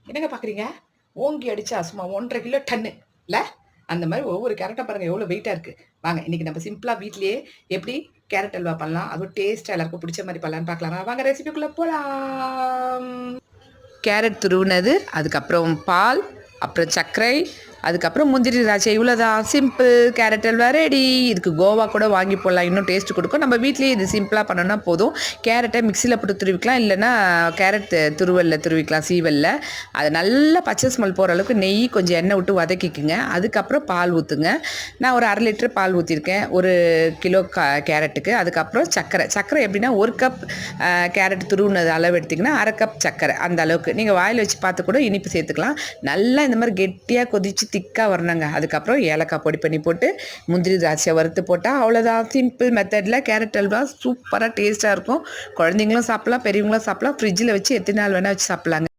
என்னங்க பார்க்குறீங்க? ஓங்கி அடிச்சா சும்மா 1 1/2 கிலோ டன்னு இல்ல? அந்த மாரி ஒவ்வொரு கேரட்டா பாருங்க எவ்வளோ வெயிட்டா இருக்கு. வாங்க இன்னைக்கு நம்ம சிம்பிளா வீட்லயே எப்படி கேரட் அல்வா பண்ணலாம். அதுவும் டேஸ்ட்டா எல்லாருக்கும் புடிச்ச மாரி பண்ணலான்னு பார்க்கலாமா? வாங்க ரெசிபிக்குள்ள போலாம். கேரட் துருவுனது, அதுக்கப்புறம் பால், அப்புறம் சர்க்கரை, அதுக்கப்புறம் முந்திரி திராட்சை இவ்வளோதான். Simple carrot halwa ready. இதுக்கு கோவா கூட வாங்கி போடலாம், இன்னும் டேஸ்ட் கொடுக்கும். நம்ம வீட்லேயே இது சிம்பிளாக பண்ணோன்னா போதும். கேரட்டை மிக்சியில் போட்டு துருவிக்கலாம், இல்லைன்னா கேரட் துருவலில் துருவிக்கலாம், சீவலில். அதை நல்லா பச்சை ஸ்மெல் போகிற அளவுக்கு நெய் கொஞ்சம் எண்ணெய் விட்டு வதக்கிக்குங்க. அதுக்கப்புறம் பால் ஊற்றுங்க. நான் ஒரு 1/2 லிட்டர் பால் ஊற்றிருக்கேன் 1 கிலோ கேரட்டுக்கு. அதுக்கப்புறம் சர்க்கரை எப்படின்னா 1 கப் கேரட் துருவுனது அளவு எடுத்திங்கன்னா 1/2 கப் சர்க்கரை, அந்த அளவுக்கு நீங்கள் வாயில் வச்சு பார்த்து கூட இனிப்பு சேர்த்துக்கலாம். நல்லா இந்த மாதிரி கெட்டியாக கொதித்து திக்காக வரணுங்க. அதுக்கப்புறம் ஏலக்காய் பொடி பண்ணி போட்டு முந்திரி திராட்சை வறுத்து போட்டால் அவ்வளோதான். சிம்பிள் மெத்தடில் கேரட் அல்வா சூப்பராக டேஸ்ட்டாக இருக்கும். குழந்தைங்களும் சாப்பிட்லாம், பெரியவங்களும் சாப்பிட்லாம். ஃப்ரிட்ஜில் வச்சு எத்தனை நாள் வேணால் வச்சு சாப்பிட்லாங்க.